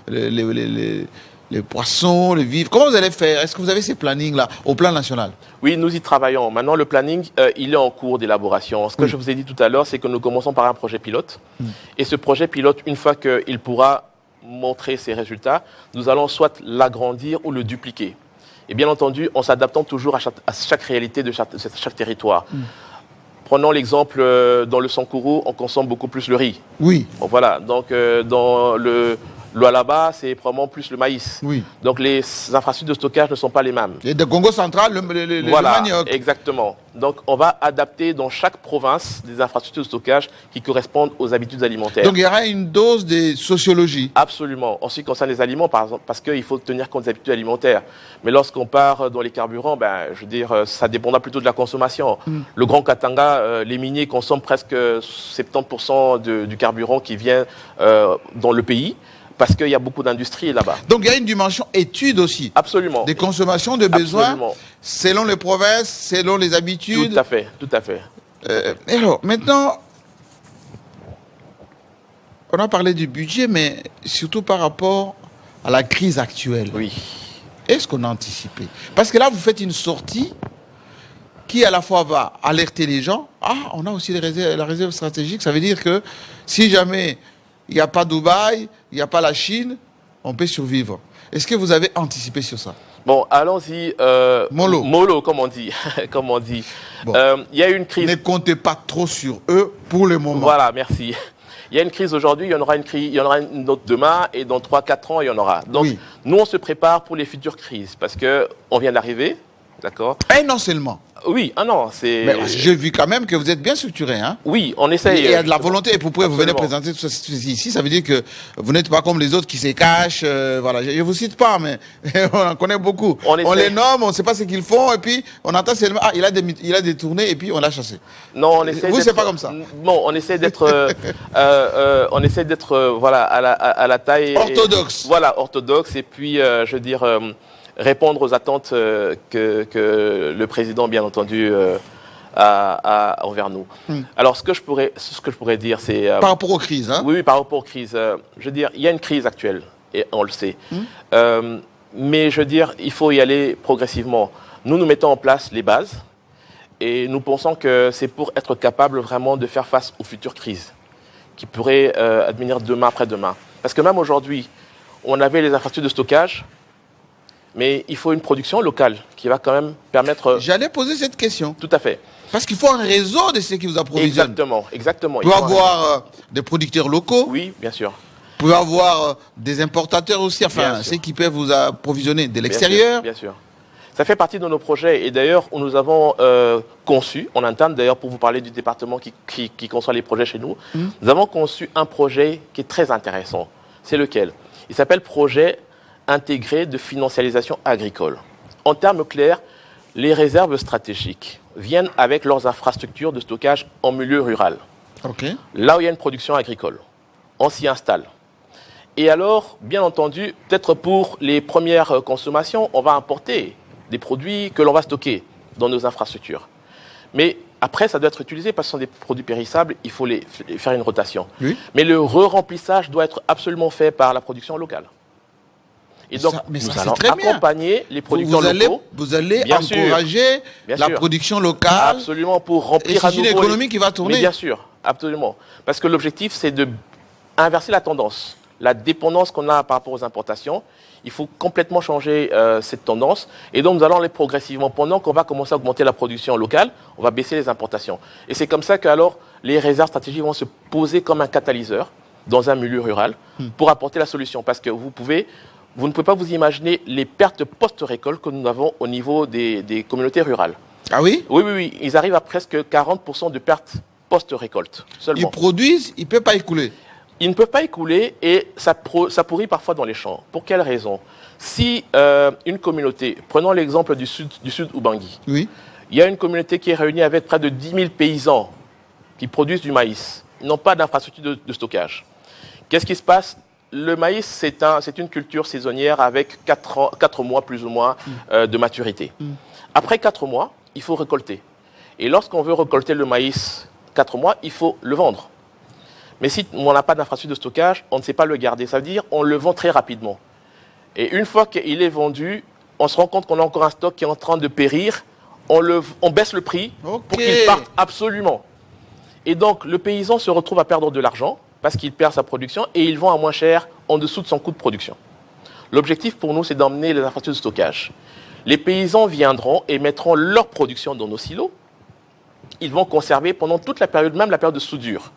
les poissons, les vivres? Comment vous allez faire? Est-ce que vous avez ces plannings-là au plan national? Oui, nous y travaillons. Maintenant, le planning, il est en cours d'élaboration. Ce que je vous ai dit tout à l'heure, c'est que nous commençons par un projet pilote. Et ce projet pilote, une fois qu'il pourra montrer ses résultats, nous allons soit l'agrandir ou le dupliquer. Et bien entendu, en s'adaptant toujours à chaque réalité de chaque territoire. Prenons l'exemple, dans le Sankourou, on consomme beaucoup plus le riz. Oui. Bon, voilà, donc dans le Lualaba, c'est probablement plus le maïs. Oui. Donc les infrastructures de stockage ne sont pas les mêmes. Et de Congo central, le Voilà, manioc. exactement. Donc on va adapter dans chaque province des infrastructures de stockage qui correspondent aux habitudes alimentaires. Donc il y aura une dose de sociologie. Absolument. En ce qui concerne les aliments, par exemple, parce qu'il faut tenir compte des habitudes alimentaires. Mais lorsqu'on part dans les carburants, je veux dire, ça dépendra plutôt de la consommation. Le Grand Katanga, les miniers consomment presque 70% du carburant qui vient dans le pays, parce qu'il y a beaucoup d'industries là-bas. Donc il y a une dimension étude aussi. Absolument. Des consommations, de besoins, Absolument. selon les provinces, selon les habitudes. Tout à fait, tout à fait. Alors, maintenant, on a parlé du budget, mais surtout par rapport à la crise actuelle. Oui. Est-ce qu'on a anticipé? Parce que là, vous faites une sortie qui à la fois va alerter les gens. Ah, on a aussi la réserve stratégique. Ça veut dire que si jamais il n'y a pas Dubaï, il n'y a pas la Chine, on peut survivre. Est-ce que vous avez anticipé sur ça? Bon, allons-y. Mollo, comme on dit. Comme on dit. Bon. Il y a une crise. Ne comptez pas trop sur eux pour le moment. Voilà, merci. Il y a une crise aujourd'hui, il y en aura une autre demain, et dans 3-4 ans, il y en aura. Donc, Oui. nous, on se prépare pour les futures crises, parce qu'on vient d'arriver, d'accord? Et non seulement. Oui, c'est... Mais j'ai vu quand même que vous êtes bien structuré. Hein? Oui, on essaye. Il y a de la volonté. Et pourquoi vous venez Absolument. présenter tout ceci ici? Ça veut dire que vous n'êtes pas comme les autres qui se cachent. Voilà. Je ne vous cite pas, mais on en connaît beaucoup. On les nomme, on ne sait pas ce qu'ils font, et puis on entend seulement, ah, il a détourné, et puis on l'a chassé. Non, on essaie. Vous, c'est pas comme ça. Non, on essaie d'être, voilà, à la taille. Orthodoxe. Voilà, orthodoxe, et puis, je veux dire, répondre aux attentes que le président, bien entendu, a envers nous. Alors, ce que je pourrais dire, c'est... Par rapport aux crises, hein? Oui, par rapport aux crises. Je veux dire, il y a une crise actuelle, et on le sait. Mais je veux dire, il faut y aller progressivement. Nous mettons en place les bases, et nous pensons que c'est pour être capable vraiment de faire face aux futures crises qui pourraient advenir demain après-demain. Parce que même aujourd'hui, on avait les infrastructures de stockage, mais il faut une production locale qui va quand même permettre... J'allais poser cette question. Tout à fait. Parce qu'il faut un réseau de ceux qui vous approvisionnent. Exactement. Vous pouvez avoir des producteurs locaux. Oui, bien sûr. Vous pouvez avoir des importateurs aussi, enfin, ceux qui peuvent vous approvisionner de l'extérieur. Bien sûr. Ça fait partie de nos projets. Et d'ailleurs, nous avons conçu, en interne, d'ailleurs, pour vous parler du département qui conçoit les projets chez nous, nous avons conçu un projet qui est très intéressant. C'est lequel? Il s'appelle Projet intégré de financiarisation agricole. En termes clairs, les réserves stratégiques viennent avec leurs infrastructures de stockage en milieu rural. Okay. Là où il y a une production agricole, on s'y installe. Et alors, bien entendu, peut-être pour les premières consommations, on va importer des produits que l'on va stocker dans nos infrastructures. Mais après, ça doit être utilisé parce que ce sont des produits périssables, il faut faire une rotation. Oui. Mais le re-remplissage doit être absolument fait par la production locale. Et donc, nous allons accompagner les producteurs locaux. Vous allez encourager la production locale. Absolument, pour remplir à nouveau. C'est une économie qui va tourner. Mais bien sûr, absolument. Parce que l'objectif, c'est d'inverser la tendance. La dépendance qu'on a par rapport aux importations, il faut complètement changer cette tendance. Et donc, nous allons aller progressivement. Pendant qu'on va commencer à augmenter la production locale, on va baisser les importations. Et c'est comme ça que alors, les réserves stratégiques vont se poser comme un catalyseur dans un milieu rural pour apporter la solution. Parce que vous pouvez vous ne pouvez pas vous imaginer les pertes post-récolte que nous avons au niveau des communautés rurales. Ah oui? Oui, oui, oui. Ils arrivent à presque 40% de pertes post-récolte seulement. Ils produisent, ils ne peuvent pas écouler. Ils ne peuvent pas écouler et ça pourrit parfois dans les champs. Pour quelle raison? Si une communauté, prenons l'exemple du sud Ubangui, Oui. il y a une communauté qui est réunie avec près de 10 000 paysans qui produisent du maïs. Ils n'ont pas d'infrastructure de stockage. Qu'est-ce qui se passe? Le maïs, c'est une culture saisonnière avec 4 mois plus ou moins de maturité. Après 4 mois, il faut récolter. Et lorsqu'on veut récolter le maïs 4 mois, il faut le vendre. Mais si on n'a pas d'infrastructure de stockage, on ne sait pas le garder. Ça veut dire qu'on le vend très rapidement. Et une fois qu'il est vendu, on se rend compte qu'on a encore un stock qui est en train de périr. On baisse le prix pour qu'il parte absolument. Et donc, le paysan se retrouve à perdre de l'argent parce qu'il perd sa production et il vend à moins cher en dessous de son coût de production. L'objectif pour nous, c'est d'emmener les infrastructures de stockage. Les paysans viendront et mettront leur production dans nos silos. Ils vont conserver pendant toute la période, même la période de soudure.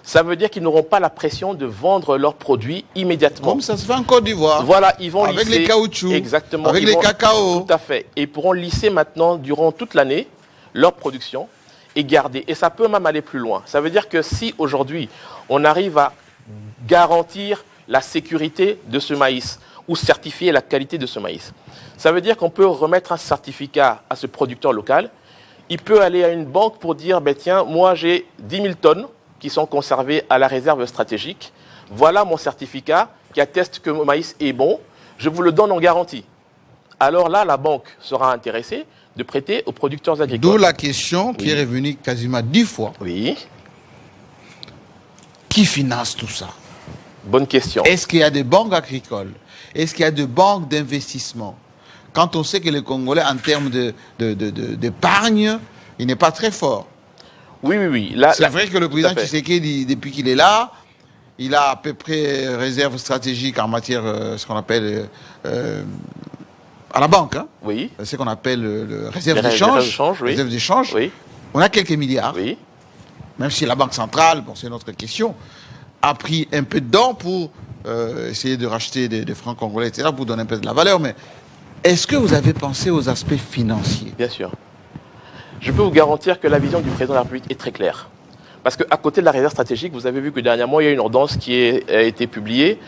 Ça veut dire qu'ils n'auront pas la pression de vendre leurs produits immédiatement. Comme ça se fait en Côte d'Ivoire. Voilà, ils vont avec lisser. Les caoutchoucs. Exactement. Avec les cacao. Tout à fait. Et ils pourront lisser maintenant, durant toute l'année, leur production et garder. Et ça peut même aller plus loin. Ça veut dire que si aujourd'hui, on arrive à garantir la sécurité de ce maïs ou certifier la qualité de ce maïs, ça veut dire qu'on peut remettre un certificat à ce producteur local. Il peut aller à une banque pour dire, ben tiens, moi j'ai 10 000 tonnes qui sont conservées à la réserve stratégique. Voilà mon certificat qui atteste que mon maïs est bon. Je vous le donne en garantie. Alors là, la banque sera intéressée de prêter aux producteurs agricoles. D'où la question qui est revenue quasiment 10 fois. Oui. Qui finance tout ça? Bonne question. Est-ce qu'il y a des banques agricoles? Est-ce qu'il y a des banques d'investissement? Quand on sait que les Congolais, en termes d'épargne, il n'est pas très fort. Oui, oui, oui. C'est vrai que le président Tshisekedi, depuis qu'il est là, il a à peu près réserve stratégique en matière, ce qu'on appelle, à la banque, hein, oui. Ce qu'on appelle le réserve d'échange. Oui. Réserve d'échange. Oui. On a quelques milliards. Oui. Même si la Banque centrale, bon, c'est notre question, a pris un peu de dents pour essayer de racheter des francs congolais, etc., pour donner un peu de la valeur. Mais est-ce que vous avez pensé aux aspects financiers? Bien sûr. Je peux vous garantir que la vision du président de la République est très claire. Parce qu'à côté de la réserve stratégique, vous avez vu que dernièrement, il y a une ordonnance qui a été publiée,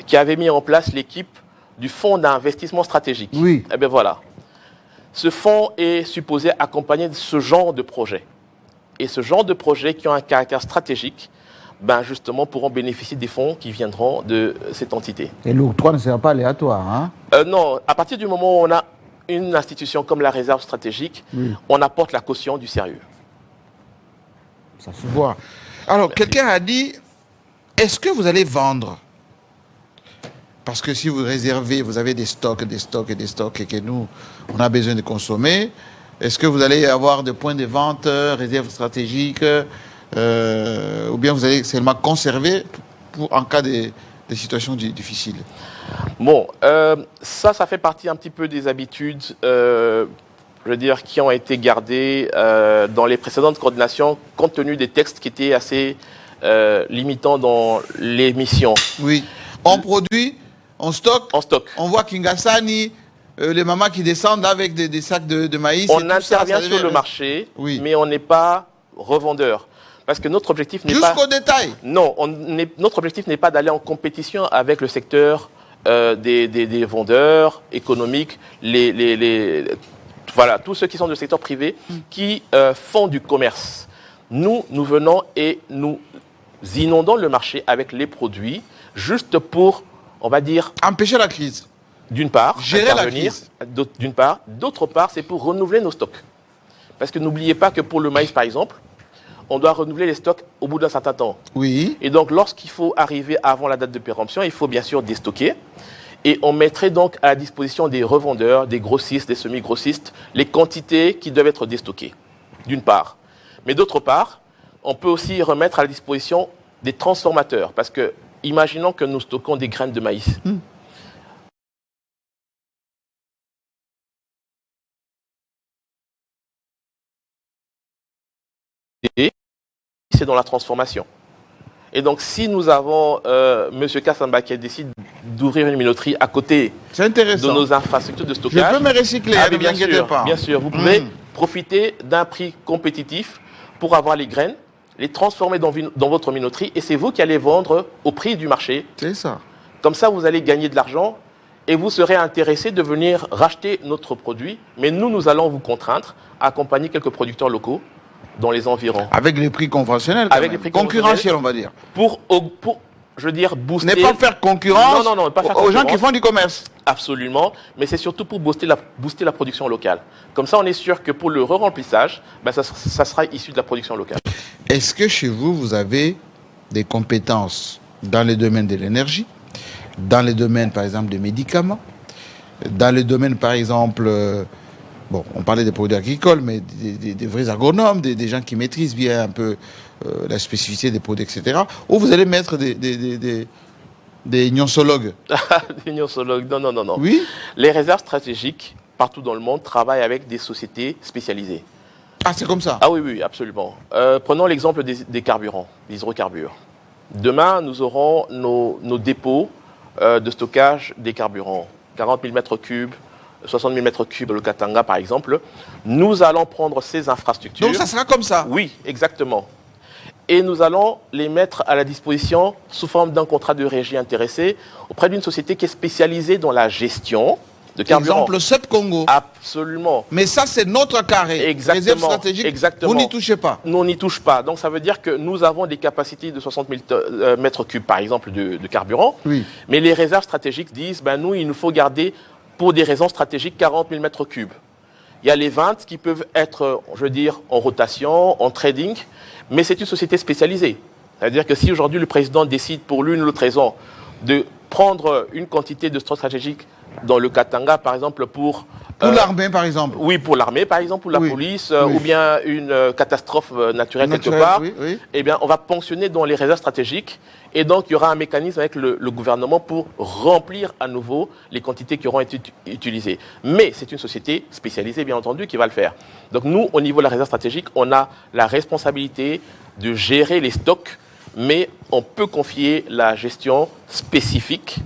qui avait mis en place l'équipe du fonds d'investissement stratégique. Oui. Eh bien voilà. Ce fonds est supposé accompagner ce genre de projet. Et ce genre de projets qui ont un caractère stratégique, ben justement, pourront bénéficier des fonds qui viendront de cette entité. Et l'octroi ne sera pas aléatoire, hein? Non, à partir du moment où on a une institution comme la réserve stratégique, oui, on apporte la caution du sérieux. Ça se voit. Alors, quelqu'un a dit, est-ce que vous allez vendre? Parce que si vous réservez, vous avez des stocks, et que nous, on a besoin de consommer, est-ce que vous allez avoir des points de vente, réserve stratégique, ou bien vous allez seulement conserver en cas de situations difficiles? Bon, ça fait partie un petit peu des habitudes, je veux dire, qui ont été gardées dans les précédentes coordinations, compte tenu des textes qui étaient assez limitants dans les missions. Oui. On produit, on stocke. On stocke. On voit Kingasani, les mamans qui descendent avec des sacs de maïs. On intervient sur le marché, oui, mais on n'est pas revendeur. Parce que notre objectif n'est pas... Jusqu'au détail. Non, notre objectif n'est pas d'aller en compétition avec le secteur des vendeurs économiques, voilà, tous ceux qui sont du secteur privé, qui font du commerce. Nous venons et nous inondons le marché avec les produits, juste pour, on va dire... empêcher la crise. D'une part, gérer la crise. D'une part. D'autre part, c'est pour renouveler nos stocks. Parce que n'oubliez pas que pour le maïs, par exemple, on doit renouveler les stocks au bout d'un certain temps. Oui. Et donc, lorsqu'il faut arriver avant la date de péremption, il faut bien sûr déstocker. Et on mettrait donc à la disposition des revendeurs, des grossistes, des semi-grossistes, les quantités qui doivent être déstockées, d'une part. Mais d'autre part, on peut aussi remettre à la disposition des transformateurs. Parce que, imaginons que nous stockons des graines de maïs. Et c'est dans la transformation. Et donc, si nous avons M. Kassamba qui décide d'ouvrir une minoterie à côté de nos infrastructures de stockage... Je peux me recycler, ne vous inquiétez pas. Bien sûr, vous pouvez profiter d'un prix compétitif pour avoir les graines, les transformer dans votre minoterie, et c'est vous qui allez vendre au prix du marché. C'est ça. Comme ça, vous allez gagner de l'argent et vous serez intéressé de venir racheter notre produit. Mais nous allons vous contraindre à accompagner quelques producteurs locaux dans les environs. Avec les prix conventionnels, avec les prix concurrentiels, on va dire. Pour je veux dire, booster... Ne pas faire concurrence pas faire aux gens qui font du commerce. Absolument, mais c'est surtout pour booster la production locale. Comme ça, on est sûr que pour le re-remplissage, ça sera issu de la production locale. Est-ce que chez vous, vous avez des compétences dans les domaines de l'énergie, dans les domaines, par exemple, des médicaments, dans les domaines, par exemple... Bon, on parlait des produits agricoles, mais des vrais agronomes, des gens qui maîtrisent bien un peu la spécificité des produits, etc. Ou vous allez mettre des gnosologues. Des gnosologues, non. Oui. Les réserves stratégiques, partout dans le monde, travaillent avec des sociétés spécialisées. Ah, c'est comme ça? Ah oui, absolument. Prenons l'exemple des carburants, des hydrocarbures. Demain, nous aurons nos dépôts de stockage des carburants, 40 000 mètres cubes, 60 000 mètres cubes le Katanga, par exemple. Nous allons prendre ces infrastructures. Donc ça sera comme ça? Oui, exactement. Et nous allons les mettre à la disposition sous forme d'un contrat de régie intéressé auprès d'une société qui est spécialisée dans la gestion de carburant. Exemple, le CEP Congo. Absolument. Mais ça, c'est notre carré. Exactement. Réserve stratégique. Exactement. Vous n'y touchez pas. Nous, on n'y touche pas. Donc, ça veut dire que nous avons des capacités de 60 000 mètres cubes, par exemple, de carburant. Oui. Mais les réserves stratégiques disent, nous, il nous faut garder, pour des raisons stratégiques, 40 000 mètres cubes. Il y a les 20 qui peuvent être, je veux dire, en rotation, en trading, mais c'est une société spécialisée. C'est-à-dire que si aujourd'hui le président décide pour l'une ou l'autre raison de prendre une quantité de stock stratégique dans le Katanga, par exemple, pour l'armée, par exemple. Oui, pour l'armée, par exemple, pour la police, ou bien une catastrophe naturelle quelque part. Oui. Eh bien, on va ponctionner dans les réserves stratégiques. Et donc, il y aura un mécanisme avec le gouvernement pour remplir à nouveau les quantités qui auront été utilisées. Mais c'est une société spécialisée, bien entendu, qui va le faire. Donc, nous, au niveau de la réserve stratégique, on a la responsabilité de gérer les stocks, mais on peut confier la gestion spécifique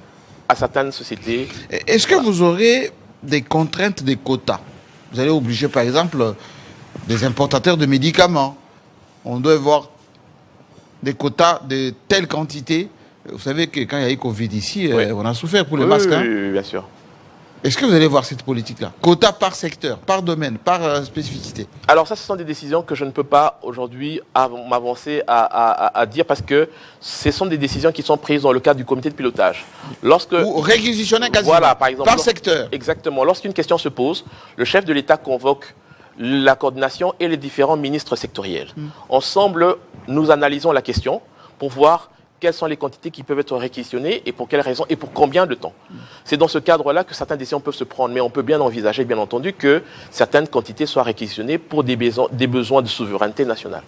à certaines sociétés. Est-ce que vous aurez des contraintes des quotas? Vous allez obliger, par exemple, des importateurs de médicaments. On doit avoir des quotas de telle quantité. Vous savez que quand il y a eu Covid ici, on a souffert pour les masques. Oui, bien sûr. Est-ce que vous allez voir cette politique-là? Quotas par secteur, par domaine, par spécificité? Alors ça, ce sont des décisions que je ne peux pas aujourd'hui m'avancer à dire parce que ce sont des décisions qui sont prises dans le cadre du comité de pilotage. Ou réquisitionner quasiment, voilà, par exemple, par secteur. Exactement. Lorsqu'une question se pose, le chef de l'État convoque la coordination et les différents ministres sectoriels. Ensemble, nous analysons la question pour voir quelles sont les quantités qui peuvent être réquisitionnées et pour quelles raisons et pour combien de temps. C'est dans ce cadre-là que certaines décisions peuvent se prendre, mais on peut bien envisager, bien entendu, que certaines quantités soient réquisitionnées pour des besoins de souveraineté nationale.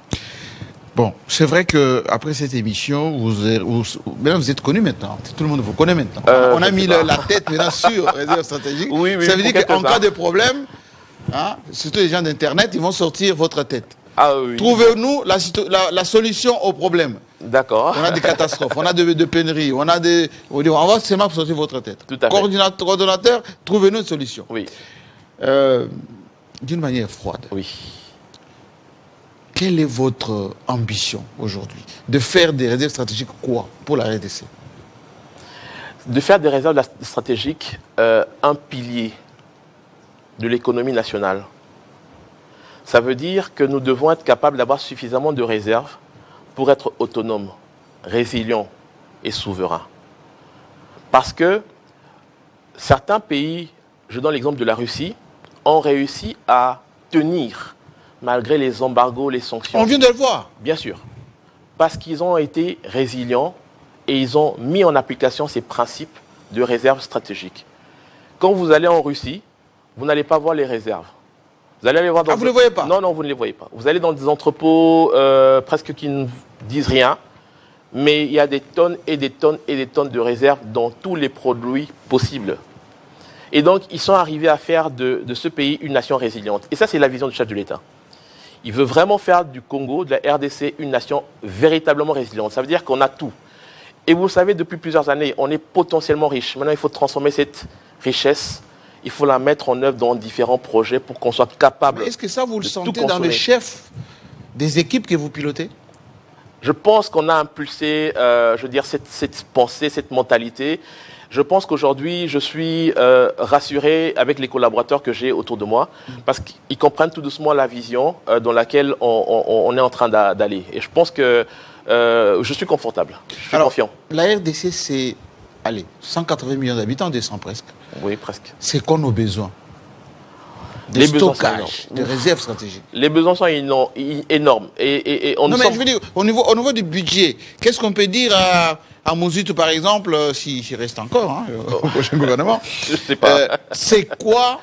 Bon, c'est vrai qu'après cette émission, vous êtes connu maintenant. Tout le monde vous connaît maintenant. On a mis la tête maintenant sur réserve stratégique. Oui, ça veut dire qu'en cas de problème, surtout les gens d'Internet, ils vont sortir votre tête. Ah, oui. Trouvez-nous la solution au problème. D'accord. On a des catastrophes, on a de pénuries, on va seulement sortir votre tête. Tout à fait. Coordonnateur, trouvez-nous une solution. Oui. D'une manière froide. Oui. Quelle est votre ambition aujourd'hui? De faire des réserves stratégiques quoi pour la RDC? De faire des réserves stratégiques un pilier de l'économie nationale. Ça veut dire que nous devons être capables d'avoir suffisamment de réserves pour être autonomes, résilients et souverains. Parce que certains pays, je donne l'exemple de la Russie, ont réussi à tenir malgré les embargos, les sanctions. On vient de le voir. Bien sûr. Parce qu'ils ont été résilients et ils ont mis en application ces principes de réserve stratégique. Quand vous allez en Russie, vous n'allez pas voir les réserves. Vous allez les voir dans vous ne les voyez pas? Non, vous ne les voyez pas. Vous allez dans des entrepôts presque qui ne disent rien, mais il y a des tonnes et des tonnes et des tonnes de réserves dans tous les produits possibles. Et donc, ils sont arrivés à faire de ce pays une nation résiliente. Et ça, c'est la vision du chef de l'État. Il veut vraiment faire du Congo, de la RDC, une nation véritablement résiliente. Ça veut dire qu'on a tout. Et vous le savez, depuis plusieurs années, on est potentiellement riche. Maintenant, il faut transformer cette richesse. Il faut la mettre en œuvre dans différents projets pour qu'on soit capable. Est-ce que ça, vous le de tout sentez dans le consommer. chef des équipes que vous pilotez? Je pense qu'on a impulsé, je veux dire, cette pensée, cette mentalité. Je pense qu'aujourd'hui, je suis rassuré avec les collaborateurs que j'ai autour de moi parce qu'ils comprennent tout doucement la vision dans laquelle on est en train d'aller. Et je pense que je suis confortable, je suis confiant. La RDC, c'est, allez, 180 millions d'habitants, 200 presque. Oui, presque. C'est quoi nos besoins? De Les besoins sont stockage, de réserves stratégiques. Les besoins sont énormes. Et on Non, mais je veux dire, au niveau du budget, qu'est-ce qu'on peut dire à Mouzoutou, par exemple, s'il reste encore, hein, au prochain gouvernement? Je sais pas. C'est quoi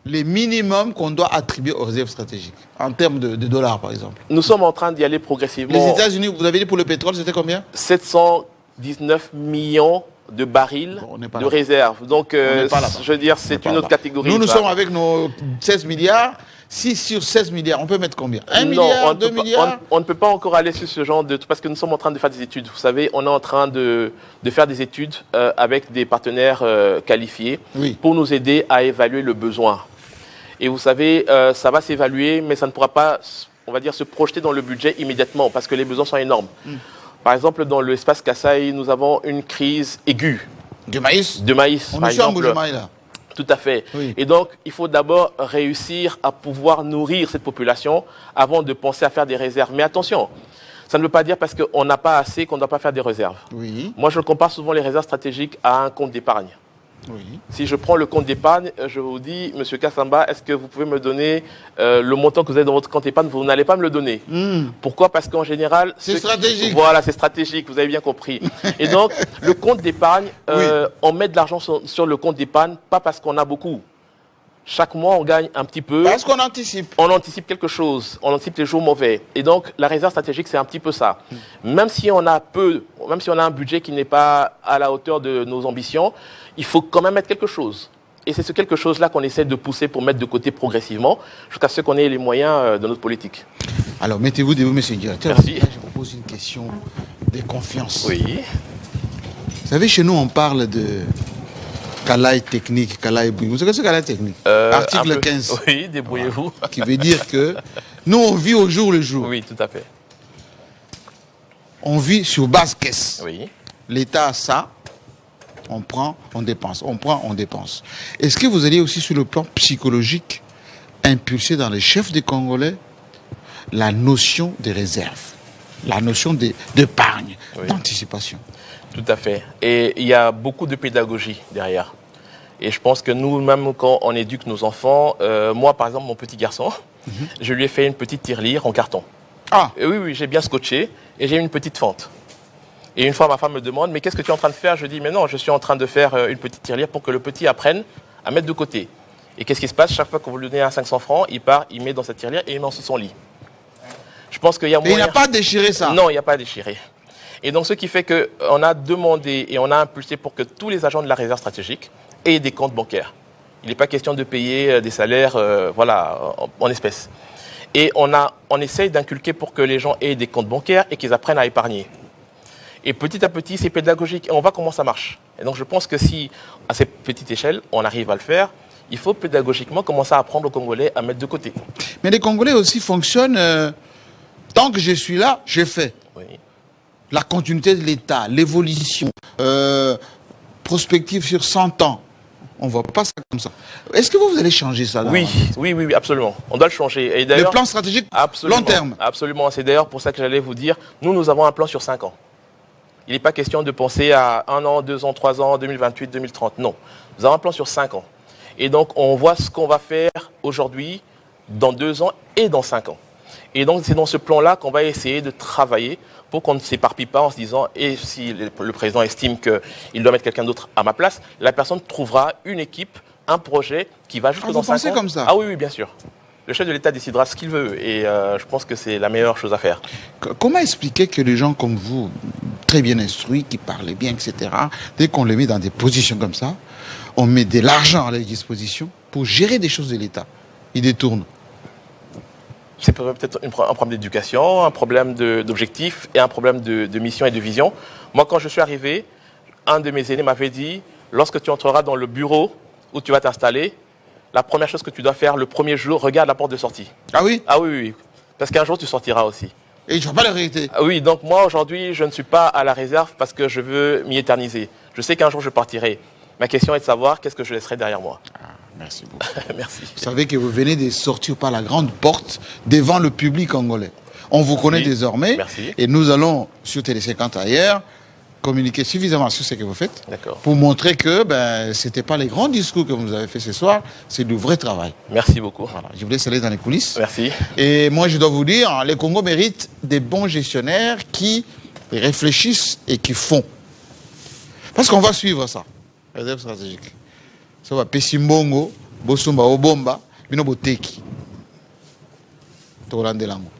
les minimums qu'on doit attribuer aux réserves stratégiques, en termes de dollars, par exemple? Nous sommes en train d'y aller progressivement. Les États-Unis, vous avez dit pour le pétrole, c'était combien? 719 millions de barils Bon, on n'est pas de là. réserves. Donc, n'est pas là-bas. je veux dire, c'est une autre catégorie. Nous ça. sommes avec nos 16 milliards. 6 sur 16 milliards, on peut mettre combien? 1 Non, milliard, 2 milliards? on ne peut pas encore aller sur ce genre de... Parce que nous sommes en train de faire des études. Vous savez, on est en train de faire des études avec des partenaires qualifiés Oui. pour nous aider à évaluer le besoin. Et vous savez, ça va s'évaluer, mais ça ne pourra pas, on va dire, se projeter dans le budget immédiatement parce que les besoins sont énormes. Par exemple, dans l'espace Kasaï, nous avons une crise aiguë Du maïs? de maïs. On par est sur un exemple. bougement là. Tout à fait. Oui. Et donc, il faut d'abord réussir à pouvoir nourrir cette population avant de penser à faire des réserves. Mais attention, ça ne veut pas dire parce qu'on n'a pas assez qu'on ne doit pas faire des réserves. Oui, Moi, je compare souvent les réserves stratégiques à un compte d'épargne. oui. Si je prends le compte d'épargne, je vous dis, Monsieur Kassamba, est-ce que vous pouvez me donner le montant que vous avez dans votre compte d'épargne? Vous n'allez pas me le donner. Pourquoi? Parce qu'en général... C'est stratégique. Voilà, c'est stratégique, vous avez bien compris. Et donc, le compte d'épargne, on met de l'argent sur le compte d'épargne, pas parce qu'on a beaucoup. Chaque mois, on gagne un petit peu. Parce qu'on anticipe. On anticipe quelque chose, on anticipe les jours mauvais. Et donc, la réserve stratégique, c'est un petit peu ça. Même si on a peu, même si on a un budget qui n'est pas à la hauteur de nos ambitions, il faut quand même mettre quelque chose. Et c'est ce quelque chose-là qu'on essaie de pousser pour mettre de côté progressivement, jusqu'à ce qu'on ait les moyens de notre politique. Alors, mettez-vous debout, monsieur le directeur. Merci. Là, je vous pose une question de confiance. Oui. Vous savez, chez nous, on parle de Kalaï technique, Kalaï bouillon. Vous savez ce que c'est Kalaï technique? Article Un peu. 15. Oui, débrouillez-vous. Qui veut dire que nous, on vit au jour le jour. Oui, tout à fait. On vit sur base caisse. Oui. L'État a ça, on prend, on dépense. On prend, on dépense. Est-ce que vous allez aussi, sur le plan psychologique, impulser dans les chefs des Congolais la notion des réserves, la notion d'épargne, Oui. d'anticipation? Tout à fait. Et il y a beaucoup de pédagogie derrière. Et je pense que nous, même quand on éduque nos enfants, moi, par exemple, mon petit garçon, je lui ai fait une petite tirelire en carton. Ah, Et oui, j'ai bien scotché et j'ai une petite fente. Et une fois, ma femme me demande, mais qu'est-ce que tu es en train de faire? Je dis, mais non, je suis en train de faire une petite tirelire pour que le petit apprenne à mettre de côté. Et qu'est-ce qui se passe? Chaque fois que vous lui donnez un 500 francs, il part, il met dans sa tirelire et il met sous son lit. Je pense qu'il y a et il moyen... n'a pas déchiré ça? Non, il n'y a pas à déchirer. Et donc, ce qui fait qu'on a demandé et on a impulsé pour que tous les agents de la réserve stratégique aient des comptes bancaires. Il n'est pas question de payer des salaires en espèces. Et on essaye d'inculquer pour que les gens aient des comptes bancaires et qu'ils apprennent à épargner. Et petit à petit, c'est pédagogique et on voit comment ça marche. Et donc, je pense que si, à cette petite échelle, on arrive à le faire, il faut pédagogiquement commencer à apprendre aux Congolais à mettre de côté. Mais les Congolais aussi fonctionnent, tant que je suis là, je fais. Oui. La continuité de l'État, l'évolution, prospective sur 100 ans. On ne voit pas ça comme ça. Est-ce que vous allez changer ça là? Oui, absolument. On doit le changer. Et Le d'ailleurs, plan stratégique absolument, long terme. Absolument. C'est d'ailleurs pour ça que j'allais vous dire, nous avons un plan sur 5 ans. Il n'est pas question de penser à 1 an, 2 ans, 3 ans, 2028, 2030. Non. Nous avons un plan sur 5 ans. Et donc, on voit ce qu'on va faire aujourd'hui, dans 2 ans et dans 5 ans. Et donc, c'est dans ce plan-là qu'on va essayer de travailler pour qu'on ne s'éparpille pas en se disant, et si le président estime qu'il doit mettre quelqu'un d'autre à ma place, la personne trouvera une équipe, un projet qui va jusque dans 5 ans. Vous pensez comme ça? Ah oui, bien sûr. Le chef de l'État décidera ce qu'il veut et je pense que c'est la meilleure chose à faire. Comment expliquer que les gens comme vous, très bien instruits, qui parlent bien, etc., dès qu'on les met dans des positions comme ça, on met de l'argent à leur disposition pour gérer des choses de l'État? Ils détournent. C'est peut-être un problème d'éducation, un problème d'objectif et un problème de mission et de vision. Moi, quand je suis arrivé, un de mes aînés m'avait dit, lorsque tu entreras dans le bureau où tu vas t'installer, la première chose que tu dois faire le premier jour, regarde la porte de sortie. Ah oui? Ah oui, oui. Parce qu'un jour, tu sortiras aussi. Et tu ne vas pas le regretter. Ah oui, donc moi, aujourd'hui, je ne suis pas à la réserve parce que je veux m'y éterniser. Je sais qu'un jour, je partirai. Ma question est de savoir qu'est-ce que je laisserai derrière moi. Ah, merci beaucoup. Merci. Vous savez que vous venez de sortir par la grande porte devant le public congolais. On vous connaît désormais. Merci. Et nous allons, sur Télé 50 ailleurs, communiquer suffisamment sur ce que vous faites pour montrer que ce n'était pas les grands discours que vous avez fait ce soir, c'est du vrai travail. Merci beaucoup. Voilà, je vous laisse aller dans les coulisses. Merci. Et moi, je dois vous dire, les Congo méritent des bons gestionnaires qui réfléchissent et qui font. Parce qu'on va suivre ça. Réserve stratégique. Ça va Pesimbongo, Bosumba Obomba, Bino Boteki. Tolandelango.